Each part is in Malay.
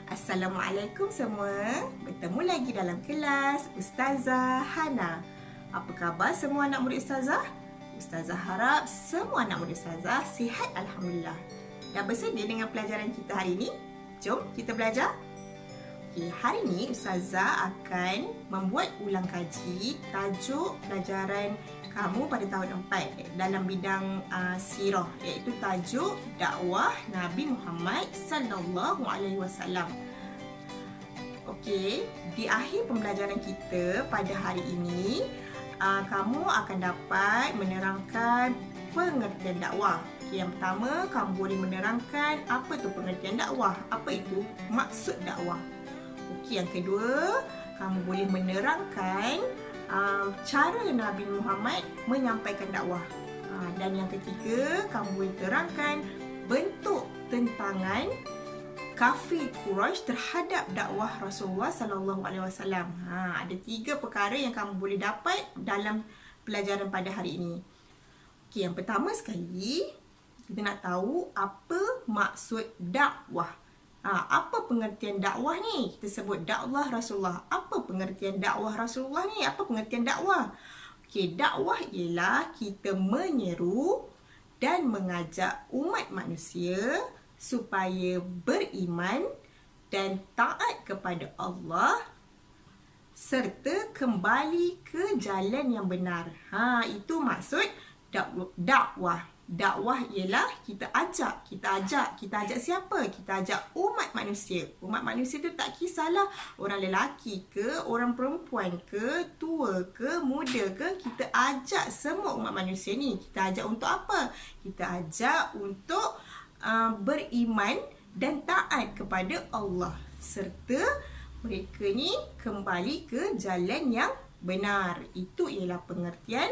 Assalamualaikum semua. Bertemu lagi dalam kelas Ustazah Hana. Apa khabar semua anak murid Ustazah? Ustazah harap semua anak murid Ustazah sihat alhamdulillah. Dah bersedia dengan pelajaran kita hari ini? Jom kita belajar. Okay, hari ini Ustazah akan membuat ulang kaji tajuk pelajaran kamu pada tahun 4 dalam bidang sirah, iaitu tajuk dakwah Nabi Muhammad sallallahu alaihi wasallam. Okey, di akhir pembelajaran kita pada hari ini, kamu akan dapat menerangkan pengertian dakwah. Okay, yang pertama, kamu boleh menerangkan apa tu pengertian dakwah, apa itu maksud dakwah. Okey, yang kedua, kamu boleh menerangkan cara Nabi Muhammad menyampaikan dakwah. Dan yang ketiga, kamu boleh terangkan bentuk tentangan kafir Quraisy terhadap dakwah Rasulullah sallallahu alaihi wasallam. Ada 3 perkara yang kamu boleh dapat dalam pelajaran pada hari ini. Okey, yang pertama sekali, kita nak tahu apa maksud dakwah. Apa pengertian dakwah ni? Kita sebut dakwah Rasulullah. Apa pengertian dakwah Rasulullah ni? Apa pengertian dakwah? Okey, dakwah ialah kita menyeru dan mengajak umat manusia supaya beriman dan taat kepada Allah serta kembali ke jalan yang benar. Itu maksud dakwah. Dakwah ialah kita ajak siapa? Kita ajak umat manusia. Umat manusia tu tak kisahlah orang lelaki ke, orang perempuan ke, tua ke, muda ke, kita ajak semua umat manusia ni. Kita ajak untuk apa? Kita ajak untuk beriman dan taat kepada Allah serta mereka ni kembali ke jalan yang benar. Itu ialah pengertian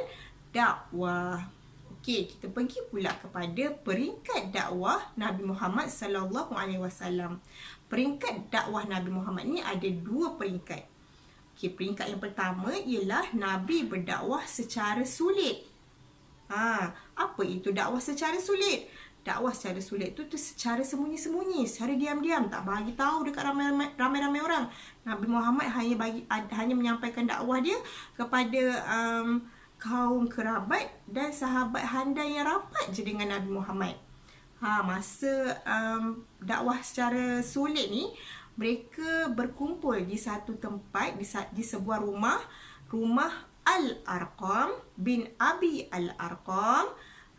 dakwah. Okey, kita pergi pula kepada peringkat dakwah Nabi Muhammad sallallahu alaihi wasallam. Peringkat dakwah Nabi Muhammad ni ada 2 peringkat. Okey, peringkat yang pertama ialah Nabi berdakwah secara sulit. Apa itu dakwah secara sulit? Dakwah secara sulit tu secara sembunyi-sembunyi, secara diam-diam, tak bagi tahu dekat ramai-ramai orang. Nabi Muhammad hanya menyampaikan dakwah dia kepada kaum kerabat dan sahabat handai yang rapat je dengan Nabi Muhammad. Masa dakwah secara sulit ni, mereka berkumpul di satu tempat, di sebuah rumah Al-Arqam bin Abi Al-Arqam.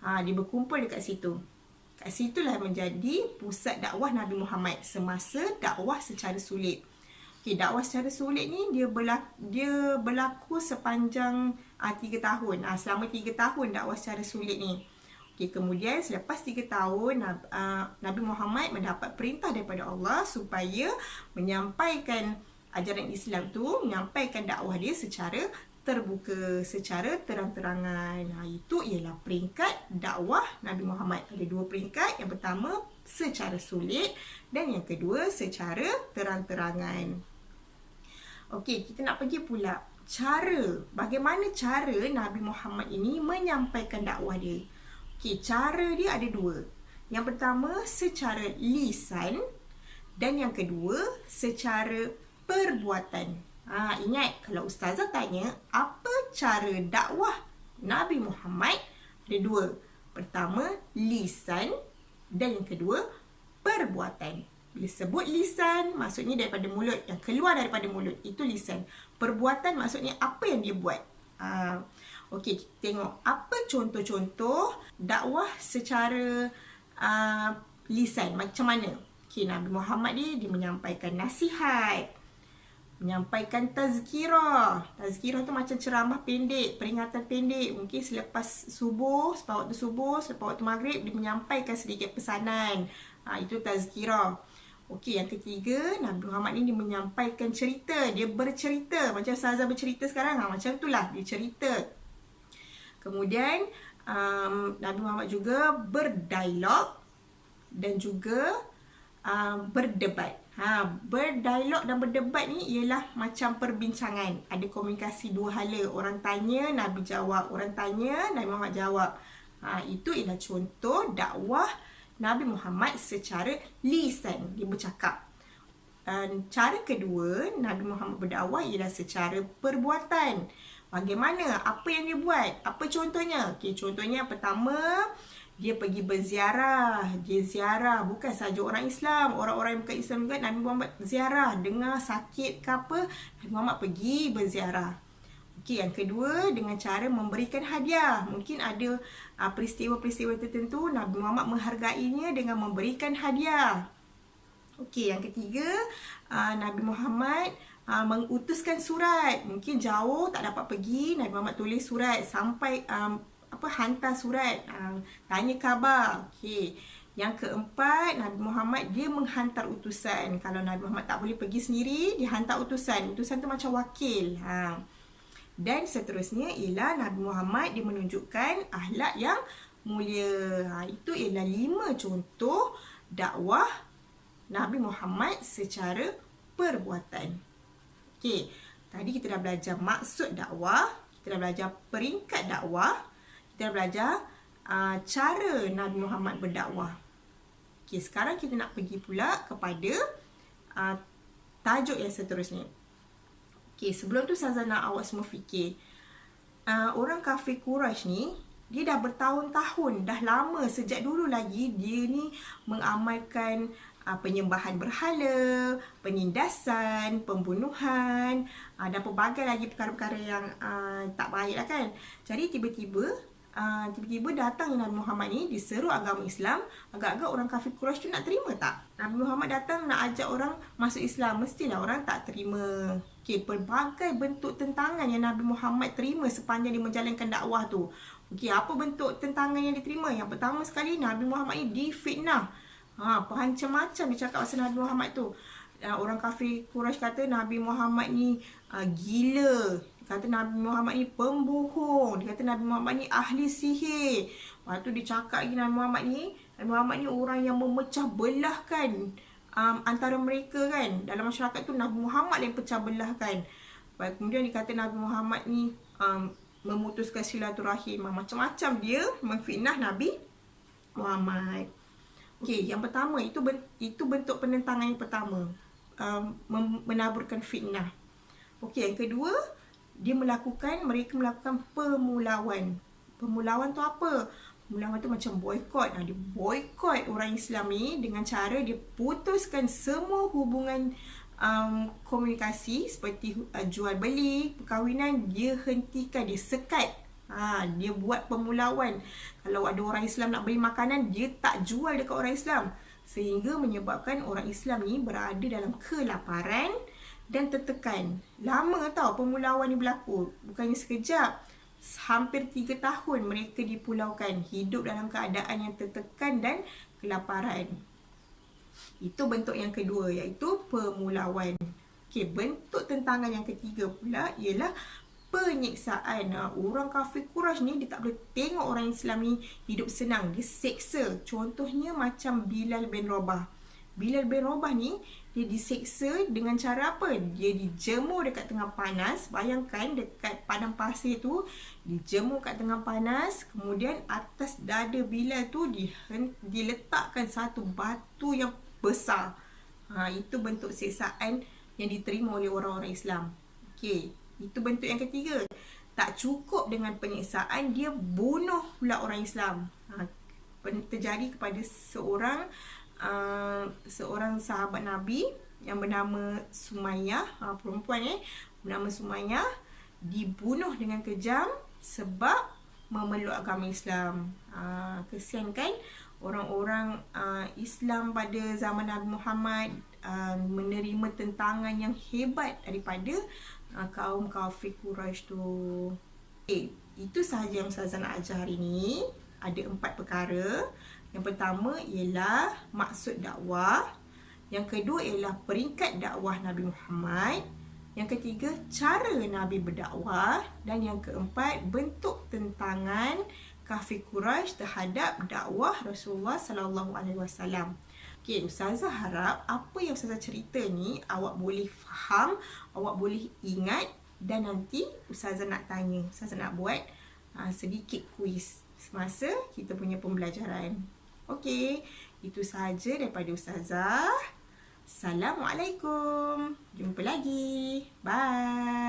Dia berkumpul dekat situ. Kat situlah menjadi pusat dakwah Nabi Muhammad semasa dakwah secara sulit. Okay, dakwah secara sulit ni dia berlaku sepanjang 3 tahun. Selama 3 tahun dakwah secara sulit ni. Okay, kemudian selepas 3 tahun Nabi Muhammad mendapat perintah daripada Allah supaya menyampaikan ajaran Islam tu, menyampaikan dakwah dia secara terbuka, secara terang-terangan. Itu ialah peringkat dakwah Nabi Muhammad. Ada 2 peringkat. Yang pertama secara sulit dan yang kedua secara terang-terangan. Okey, kita nak pergi pula bagaimana cara Nabi Muhammad ini menyampaikan dakwah dia. Okey, cara dia ada 2. Yang pertama secara lisan dan yang kedua secara perbuatan. Ingat, kalau ustazah tanya apa cara dakwah Nabi Muhammad, ada 2. Pertama lisan dan yang kedua perbuatan. Bila sebut lisan, maksudnya daripada mulut, yang keluar daripada mulut, itu lisan. Perbuatan maksudnya apa yang dia buat. Okey, kita tengok apa contoh-contoh dakwah secara lisan, macam mana. Okey, Nabi Muhammad dia menyampaikan nasihat, menyampaikan tazkirah. Tazkirah tu macam ceramah pendek, peringatan pendek. Mungkin selepas subuh, selepas waktu maghrib, dia menyampaikan sedikit pesanan. Itu tazkirah. Okey, yang ketiga, Nabi Muhammad ni dia menyampaikan cerita. Dia bercerita. Macam Ustazah bercerita sekarang. Macam itulah, dia cerita. Kemudian, Nabi Muhammad juga berdialog dan juga berdebat. Berdialog dan berdebat ni ialah macam perbincangan. Ada komunikasi 2 hala. Orang tanya, Nabi jawab. Orang tanya, Nabi Muhammad jawab. Itu ialah contoh dakwah Nabi Muhammad secara lisan. Dia bercakap. cara kedua Nabi Muhammad berdakwah ialah secara perbuatan. Bagaimana? Apa yang dia buat? Apa contohnya? Okey, contohnya pertama, dia pergi berziarah. Dia ziarah bukan saja orang Islam, orang-orang yang bukan Islam juga Nabi Muhammad ziarah. Dengar sakit ke apa, Nabi Muhammad pergi berziarah. Okey, yang kedua dengan cara memberikan hadiah. Mungkin ada peristiwa-peristiwa tertentu Nabi Muhammad menghargainya dengan memberikan hadiah. Okey, yang ketiga, Nabi Muhammad mengutuskan surat. Mungkin jauh tak dapat pergi, Nabi Muhammad tulis surat sampai hantar surat, tanya khabar. Okey. Yang keempat, Nabi Muhammad dia menghantar utusan. Kalau Nabi Muhammad tak boleh pergi sendiri, dia hantar utusan. Utusan tu macam wakil. Dan seterusnya ialah Nabi Muhammad dia menunjukkan akhlak yang mulia. Itu ialah 5 contoh dakwah Nabi Muhammad secara perbuatan. Okey, tadi kita dah belajar maksud dakwah, kita dah belajar peringkat dakwah, kita dah belajar cara Nabi Muhammad berdakwah. Okey, sekarang kita nak pergi pula kepada tajuk yang seterusnya. Okey, sebelum tu Ustazah nak awak semua fikir, orang kafir Quraisy ni, dia dah bertahun-tahun, dah lama, sejak dulu lagi dia ni mengamalkan penyembahan berhala, penindasan, pembunuhan, dan pelbagai lagi perkara-perkara yang tak baik lah kan. Jadi tiba-tiba datang Nabi Muhammad ni diseru agama Islam. Agak-agak orang kafir Quraisy tu nak terima tak? Nabi Muhammad datang nak ajak orang masuk Islam, mestilah orang tak terima. Okey, pelbagai bentuk tentangan yang Nabi Muhammad terima sepanjang dia menjalankan dakwah tu. Okey, apa bentuk tentangan yang diterima? Yang pertama sekali, Nabi Muhammad ni difitnah. Macam-macam dia cakap pasal Nabi Muhammad tu. Orang kafir Quraisy kata Nabi Muhammad ni gila. Dia kata Nabi Muhammad ni pembohong. Dia kata Nabi Muhammad ni ahli sihir. Lepas tu dia cakap lagi Nabi Muhammad ni orang yang memecah belahkan antara mereka kan. Dalam masyarakat tu Nabi Muhammad yang pecah belahkan. Kemudian dia kata Nabi Muhammad ni memutuskan silaturahim. Macam-macam dia memfitnah Nabi Muhammad. Okey, yang pertama itu bentuk penentangan yang pertama, menaburkan fitnah. Okey, yang kedua, mereka melakukan pemulawan. Pemulawan tu apa? Pemulawan tu macam boikot. Dia boikot orang Islam ni dengan cara dia putuskan semua hubungan komunikasi seperti jual beli, perkahwinan, dia hentikan, dia sekat. Dia buat pemulawan. Kalau ada orang Islam nak beli makanan, dia tak jual dekat orang Islam, sehingga menyebabkan orang Islam ni berada dalam kelaparan dan tertekan. Lama tau pemulawan ni berlaku, bukannya sekejap. Hampir 3 tahun mereka dipulaukan, hidup dalam keadaan yang tertekan dan kelaparan. Itu bentuk yang kedua, iaitu pemulawan. Okey, bentuk tentangan yang ketiga pula ialah penyiksaan. Orang kafir Quraisy ni dia tak boleh tengok orang Islam ni hidup senang, dia seksa. Contohnya macam Bilal bin Rabah. Bilal bin Rabah ni dia diseksa dengan cara apa? Dia dijemur dekat tengah panas. Bayangkan dekat padang pasir tu, dijemur kat tengah panas, kemudian atas dada Bilal tu diletakkan satu batu yang besar. Itu bentuk siksaan yang diterima oleh orang-orang Islam. Okey, itu bentuk yang ketiga. Tak cukup dengan penyiksaan, dia bunuh pula orang Islam. Terjadi kepada seorang sahabat Nabi yang bernama Sumayyah, perempuan bernama Sumayyah, dibunuh dengan kejam sebab memeluk agama Islam. Kesian kan orang-orang Islam pada zaman Nabi Muhammad menerima tentangan yang hebat daripada kaum kafir Quraisy tu. Itu sahaja yang Ustazah nak ajar hari ni. Ada 4 perkara. Yang pertama ialah maksud dakwah. Yang kedua ialah peringkat dakwah Nabi Muhammad. Yang ketiga, cara Nabi berdakwah. Dan yang keempat, bentuk tentangan kafir Quraisy terhadap dakwah Rasulullah sallallahu alaihi wasallam. Okey, Ustazah harap apa yang Ustazah cerita ni awak boleh faham, awak boleh ingat, dan nanti Ustazah nak tanya, Ustazah nak buat sedikit kuis semasa kita punya pembelajaran. Okey, itu sahaja daripada Ustazah. Assalamualaikum. Jumpa lagi. Bye.